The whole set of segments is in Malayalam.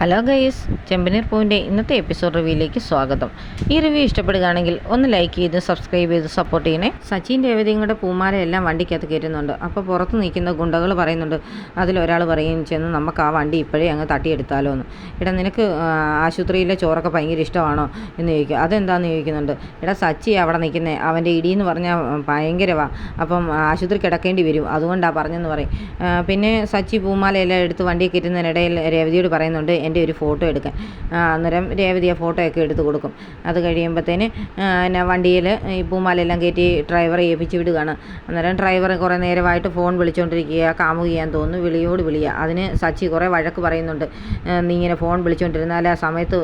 ഹലോ ഗൈസ്, ചെമ്പനീർ പൂവിൻ്റെ ഇന്നത്തെ എപ്പിസോഡ് റിവ്യൂയിലേക്ക് സ്വാഗതം. ഈ റിവ്യൂ ഇഷ്ടപ്പെടുകയാണെങ്കിൽ ഒന്ന് ലൈക്ക് ചെയ്ത് സബ്സ്ക്രൈബ് ചെയ്ത് സപ്പോർട്ട് ചെയ്യണേ. സച്ചിൻ രേവതിയും കൂടെ പൂമാലയെല്ലാം വണ്ടിക്കകത്ത് കയറ്റുന്നുണ്ട്. അപ്പോൾ പുറത്ത് നിൽക്കുന്ന ഗുണ്ടകൾ പറയുന്നുണ്ട്, അതിലൊരാൾ പറയുകയും ചെന്ന് നമുക്ക് ആ വണ്ടി ഇപ്പോഴേ അങ്ങ് തട്ടിയെടുത്താലോ എന്ന്. എടാ, നിനക്ക് ആശുപത്രിയിലെ ചോറൊക്കെ ഭയങ്കര ഇഷ്ടമാണോ എന്ന് ചോദിക്കുക. അതെന്താണെന്ന് ചോദിക്കുന്നുണ്ട്. എടാ, സച്ചി അവിടെ നിൽക്കുന്നത് അവൻ്റെ ഇടിയെന്ന് പറഞ്ഞാൽ ഭയങ്കരമാണ്, അപ്പം ആശുപത്രി കിടക്കേണ്ടി വരും, അതുകൊണ്ടാണ് പറഞ്ഞെന്ന് പറയും. പിന്നെ സച്ചി പൂമാലയെല്ലാം എടുത്ത് വണ്ടിയിൽ കയറ്റുന്നതിനിടയിൽ രേവതിയോട് പറയുന്നുണ്ട് എൻ്റെ ഒരു ഫോട്ടോ എടുക്കാൻ. അന്നേരം രേവതി ആ ഫോട്ടോയൊക്കെ എടുത്ത് കൊടുക്കും. അത് കഴിയുമ്പോഴത്തേന് വണ്ടിയിൽ ഈ പൂമാലെല്ലാം കയറ്റി ഡ്രൈവറെ ഏൽപ്പിച്ച് വിടുകയാണ്. അന്നേരം ഡ്രൈവർ കുറേ നേരമായിട്ട് ഫോൺ വിളിച്ചുകൊണ്ടിരിക്കുക, കാമുകയാന്ന് തോന്നുന്നു, വിളിയോട് വിളിയുക. അതിന് സച്ചി കുറേ വഴക്ക് പറയുന്നുണ്ട്. നീ ഇങ്ങനെ ഫോൺ വിളിച്ചുകൊണ്ടിരുന്നാൽ ആ സമയത്ത്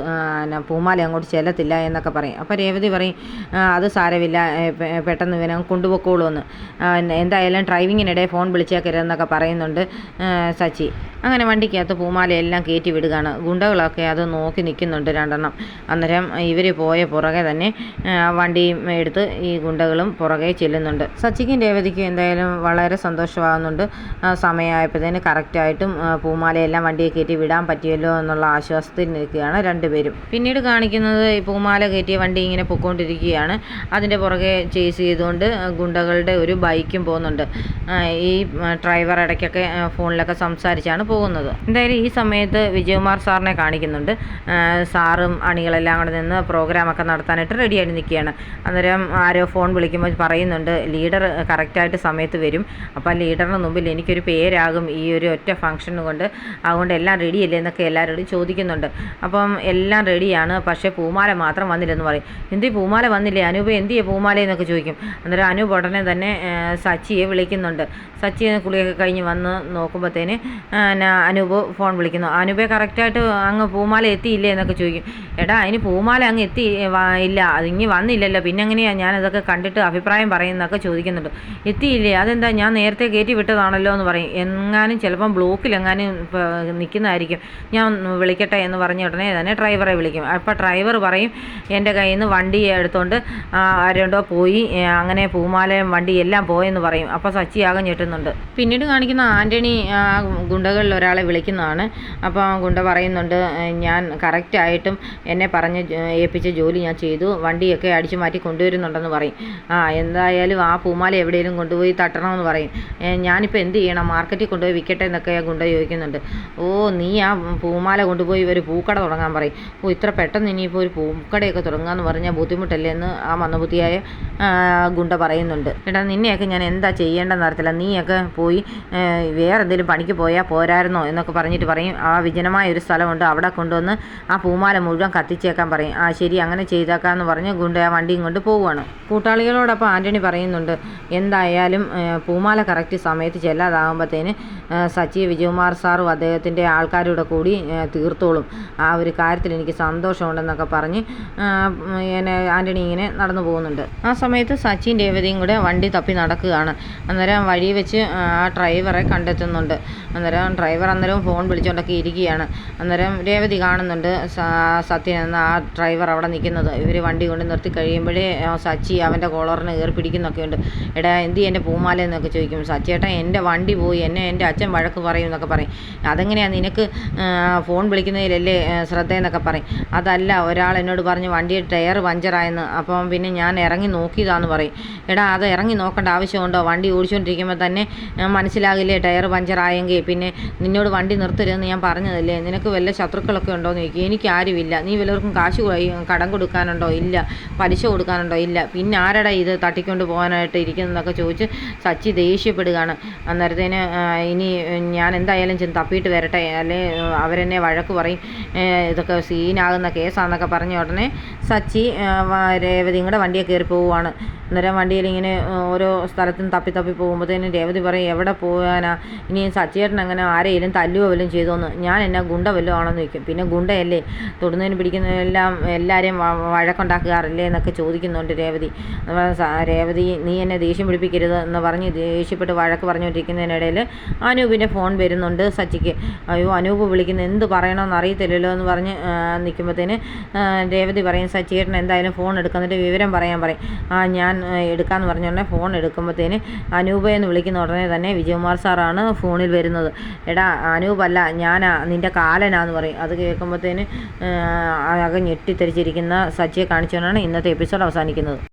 പൂമാല അങ്ങോട്ട് ചെല്ലത്തില്ല എന്നൊക്കെ പറയും. അപ്പോൾ രേവതി പറയും, അത് സാരമില്ല, പെട്ടെന്ന് ഇവനെ കൊണ്ടുപോയിക്കോളൂന്ന്, എന്തായാലും ഡ്രൈവിങ്ങിനിടെ ഫോൺ വിളിച്ചേക്കരുതെന്നൊക്കെ പറയുന്നുണ്ട് സച്ചി. അങ്ങനെ വണ്ടിക്കകത്ത് പൂമാലയെല്ലാം കയറ്റി വിടുകയാണ്. ഗുണ്ടകളൊക്കെ അത് നോക്കി നിൽക്കുന്നുണ്ട് രണ്ടെണ്ണം. അന്നേരം ഇവർ പോയ പുറകെ തന്നെ വണ്ടിയും എടുത്ത് ഈ ഗുണ്ടകളും പുറകെ ചെല്ലുന്നുണ്ട്. സച്ചിക്കും രേവതിക്കും എന്തായാലും വളരെ സന്തോഷമാകുന്നുണ്ട്. സമയമായപ്പോഴത്തേന് കറക്റ്റായിട്ടും പൂമാലയെല്ലാം വണ്ടിയെ കയറ്റി വിടാൻ പറ്റിയല്ലോ എന്നുള്ള ആശ്വാസത്തിൽ നിൽക്കുകയാണ് രണ്ടുപേരും. പിന്നീട് കാണിക്കുന്നത് ഈ പൂമാല കയറ്റിയ വണ്ടി ഇങ്ങനെ പൊയ്ക്കൊണ്ടിരിക്കുകയാണ്. അതിൻ്റെ പുറകെ ചേസ് ചെയ്തുകൊണ്ട് ഗുണ്ടകളുടെ ഒരു ബൈക്കും പോകുന്നുണ്ട്. ഈ ഡ്രൈവർ ഇടയ്ക്കൊക്കെ ഫോണിലൊക്കെ സംസാരിച്ചാണ് പോകുന്നത്. എന്തായാലും ഈ സമയത്ത് വിജയകുമാർ സാറിനെ കാണിക്കുന്നുണ്ട്. സാറും അണികളെല്ലാം കൂടെ നിന്ന് പ്രോഗ്രാമൊക്കെ നടത്താനായിട്ട് റെഡിയായിട്ട് നിൽക്കുകയാണ്. അന്നേരം ആരോ ഫോൺ വിളിക്കുമ്പോൾ പറയുന്നുണ്ട്, ലീഡർ കറക്റ്റായിട്ട് സമയത്ത് വരും, അപ്പോൾ ലീഡറിന് മുമ്പിൽ എനിക്കൊരു പേരാകും ഈ ഒരു ഒറ്റ ഫംഗ്ഷൻ കൊണ്ട്, അതുകൊണ്ട് എല്ലാം റെഡിയല്ലേ എന്നൊക്കെ എല്ലാവരോടും ചോദിക്കുന്നുണ്ട്. അപ്പം എല്ലാം റെഡിയാണ്, പക്ഷേ പൂമാല മാത്രം വന്നില്ലെന്ന് പറയും. എന്തി പൂമാല വന്നില്ലേ, അനൂപ് എന്തിയെ പൂമാല എന്നൊക്കെ ചോദിക്കും. അന്നേരം അനൂപ് ഉടനെ തന്നെ സച്ചിയെ വിളിക്കുന്നുണ്ട്. സച്ചി കുളിയൊക്കെ കഴിഞ്ഞ് വന്ന് നോക്കുമ്പോഴത്തേന് അനൂപ് ഫോൺ വിളിക്കുന്നു. അനൂപെ കറക്റ്റായിട്ട് അങ്ങ് പൂമാല എത്തിയില്ലേ എന്നൊക്കെ ചോദിക്കും. എടാ, അതിന് പൂമാല അങ്ങ് ഇല്ല, അതിങ്ങി വന്നില്ലല്ലോ, പിന്നെ എങ്ങനെയാണ് ഞാനതൊക്കെ കണ്ടിട്ട് അഭിപ്രായം പറയുന്നതൊക്കെ ചോദിക്കുന്നുണ്ട്. എത്തിയില്ലേ, അതെന്താ, ഞാൻ നേരത്തെ കയറ്റി വിട്ടതാണല്ലോ എന്ന് പറയും. എങ്ങാനും ചിലപ്പം ബ്ലോക്കിലെങ്ങാനും നിൽക്കുന്നതായിരിക്കും, ഞാൻ വിളിക്കട്ടെ എന്ന് പറഞ്ഞ ഉടനെ തന്നെ ഡ്രൈവറെ വിളിക്കും. അപ്പോൾ ഡ്രൈവർ പറയും, എൻ്റെ കയ്യിൽ നിന്ന് വണ്ടി എടുത്തുകൊണ്ട് ആരുണ്ടോ പോയി, അങ്ങനെ പൂമാലയും വണ്ടി എല്ലാം പോയെന്ന് പറയും. അപ്പോൾ സച്ചി ആകെ ഞെട്ടുന്നുണ്ട്. പിന്നീട് കാണിക്കുന്ന ആൻ്റണി ഗുണ്ടകളിൽ ഒരാളെ വിളിക്കുന്നതാണ്. അപ്പോൾ ഗുണ്ട പറയുന്നുണ്ട്, ഞാൻ കറക്റ്റായിട്ടും എന്നെ പറഞ്ഞ് ഏൽപ്പിച്ച ജോലി ഞാൻ ചെയ്തു, വണ്ടിയൊക്കെ അടിച്ചു മാറ്റി കൊണ്ടുവരുന്നുണ്ടെന്ന് പറയും. എന്തായാലും ആ പൂമാല എവിടെയെങ്കിലും കൊണ്ടുപോയി തട്ടണമെന്ന് പറയും. ഞാനിപ്പോൾ എന്ത് ചെയ്യണം, മാർക്കറ്റിൽ കൊണ്ടുപോയി വിൽക്കട്ടെ എന്നൊക്കെ ഗുണ്ട ചോദിക്കുന്നുണ്ട്. നീ ആ പൂമാല കൊണ്ടുപോയി ഒരു പൂക്കട തുടങ്ങാൻ പറയും. ഇത്ര പെട്ടെന്ന് ഇനിയിപ്പോൾ ഒരു പൂക്കടയൊക്കെ തുടങ്ങാമെന്ന് പറഞ്ഞാൽ ബുദ്ധിമുട്ടല്ലേ എന്ന് ആ മന്ദബുദ്ധിയായ ഗുണ്ട പറയുന്നുണ്ട്. എടാ, നിന്നെയൊക്കെ ഞാൻ എന്താ ചെയ്യേണ്ടെന്ന് അറിയത്തില്ല, നീയൊക്കെ പോയി വേറെ എന്തെങ്കിലും പണിക്ക് പോയാൽ പോരായിരുന്നോ എന്നൊക്കെ പറഞ്ഞിട്ട് പറയും. ആ വിജനമായ ഒരു സ്ഥലമുണ്ട്, അവിടെ കൊണ്ടുവന്ന് ആ പൂമാല മുഴുവൻ കത്തിച്ചേക്കാൻ പറയും. ശരി, അങ്ങനെ ചെയ്തേക്കാമെന്ന് പറഞ്ഞ് ഗുണ്ട ആ വണ്ടിയും കൊണ്ട് പോവുകയാണ്. കൂട്ടാളികളോടൊപ്പം ആൻ്റണി പറയുന്നുണ്ട്, എന്തായാലും പൂമാല കറക്റ്റ് സമയത്ത് ചെല്ലാതാകുമ്പോഴത്തേന് സച്ചി വിജയകുമാർ സാറും അദ്ദേഹത്തിൻ്റെ ആൾക്കാരുടെ കൂടി തീർത്തോളും, ആ ഒരു കാര്യത്തിൽ എനിക്ക് സന്തോഷമുണ്ടെന്നൊക്കെ പറഞ്ഞ് ആൻ്റണി ഇങ്ങനെ നടന്നു പോകുന്നുണ്ട്. ആ സമയത്ത് സച്ചിൻ രേവതിയും കൂടെ വണ്ടി തപ്പി നടക്കുകയാണ്. അന്നേരം വഴി വെച്ച് ആ ഡ്രൈവറെ കണ്ടെത്തുന്നുണ്ട്. അന്നേരം ഡ്രൈവർ ഫോൺ വിളിച്ചുകൊണ്ടൊക്കെ ഇരിക്കുകയാണ്. അന്നേരം രേവതി കാണുന്നുണ്ട് സത്യൻ എന്ന ആ ഡ്രൈവർ അവിടെ നിൽക്കുന്നത്. ഇവർ വണ്ടി കൊണ്ട് നിർത്തി കഴിയുമ്പോഴേ സച്ചി അവൻ്റെ കോളറിന് കയറി പിടിക്കുന്നൊക്കെ ഉണ്ട്. എടാ, എന്തി എൻ്റെ പൂമാല എന്നൊക്കെ ചോദിക്കും. സച്ചിയേട്ടാ, എൻ്റെ വണ്ടി പോയി, എൻ്റെ അച്ഛൻ വഴക്ക് പറയും എന്നൊക്കെ പറയും. അതെങ്ങനെയാണ്, നിനക്ക് ഫോൺ വിളിക്കുന്നതിലല്ലേ ശ്രദ്ധയെന്നൊക്കെ പറയും. അതല്ല, ഒരാൾ എന്നോട് പറഞ്ഞ് വണ്ടിയുടെ ടയർ പഞ്ചറായെന്ന്, അപ്പം പിന്നെ ഞാൻ ഇറങ്ങി നോക്കിയതാന്ന് പറയും. എടാ, അത് ഇറങ്ങി നോക്കേണ്ട ആവശ്യമുണ്ടോ, വണ്ടി ഓടിച്ചുകൊണ്ടിരിക്കുമ്പോൾ തന്നെ മനസ്സിലാകില്ലേ ടയർ പഞ്ചറായെങ്കിൽ, പിന്നെ നിന്നോട് വണ്ടി നിർത്തരുതെന്ന് ഞാൻ പറഞ്ഞതല്ലേ, നിനക്ക് വല്ല ശത്രുക്കളൊക്കെ ഉണ്ടോയെന്ന് ചോദിക്കും. എനിക്ക് ആരുമില്ല. നീ വല്ലവർക്കും കാശ് കടം കൊടുക്കാനുണ്ടോ? ഇല്ല. പലിശ കൊടുക്കാനുണ്ടോ? ഇല്ല. പിന്നെ ആരടാ ഇത് തട്ടിക്കൊണ്ട് പോകാനായിട്ട് ഇരിക്കുന്നതൊക്കെ ചോദിച്ച് സച്ചി ദേഷ്യപ്പെടുകയാണ്. അന്നേരത്തേന് ഇനി ഞാൻ എന്തായാലും ചെന്ന് തപ്പിയിട്ട് വരട്ടെ, അല്ലേ അവരെന്നെ വഴക്ക് പറയും, ഇതൊക്കെ സീനാകുന്ന കേസാണെന്നൊക്കെ പറഞ്ഞ ഉടനെ സച്ചി രേവതിയും കൂടെ വണ്ടിയെ കയറി പോവുകയാണ്. അന്നേരം വണ്ടിയിൽ ഇങ്ങനെ ഓരോ സ്ഥലത്തും തപ്പി പോകുമ്പോഴത്തേനും രേവതി പറയും, എവിടെ പോകാനാ, ഇനി സച്ചിയേട്ടൻ അങ്ങനെ ആരെയും തല്ലുവോ വല്ലതും ചെയ്തോന്ന്, ഞാൻ എന്നാ ഗുണ്ട വല്ലതും ആണെന്ന് ചോദിക്കും. പിന്നെ ഗുണ്ടയല്ലേ, തൊടുന്നതിന് പിടിക്കുന്നതെല്ലാം എല്ലാവരെയും വഴക്കുണ്ടാക്കാറില്ലേ എന്നൊക്കെ ചോദിക്കുന്നുണ്ട് രേവതി. രേവതി, നീ എന്നെ ദേഷ്യം പിടിപ്പിക്കരുത് എന്ന് പറഞ്ഞ് ദേഷ്യപ്പെട്ട് വഴക്ക് പറഞ്ഞുകൊണ്ടിരിക്കുന്നതിനിടയിൽ അനൂപിൻ്റെ ഫോൺ വരുന്നുണ്ട് സച്ചിക്ക്. അയ്യോ, അനൂപ് വിളിക്കുന്നത് എന്ത് പറയണമെന്ന് അറിയത്തില്ലല്ലോ എന്ന് പറഞ്ഞ് നിൽക്കുമ്പോഴത്തേന് രേവതി പറയും, സച്ചിയേട്ടൻ എന്തായാലും ഫോൺ എടുക്കുന്നിട്ട് വിവരം പറയാൻ പറയും. ഞാൻ എടുക്കാമെന്ന് പറഞ്ഞുകൊണ്ട് ഫോൺ എടുക്കുമ്പോഴത്തേന് അനൂപ് എന്ന് വിളിക്കുന്ന ഉടനെ തന്നെ വിജയകുമാർ സാറാണ് ഫോണിൽ വരുന്നത്. എടാ അനൂപല്ല, ഞാനാ, നിൻ്റെ കാലനാന്ന് പറയും. അത് കേൾക്കുമ്പോഴത്തേന് ആകെ ഞെട്ടിത്തെറിച്ചിരിക്കുന്ന സച്ചിയെ കാണിച്ചുകൊണ്ടാണ് ഇന്നത്തെ എപ്പിസോഡ് അവസാനിക്കുന്നത്.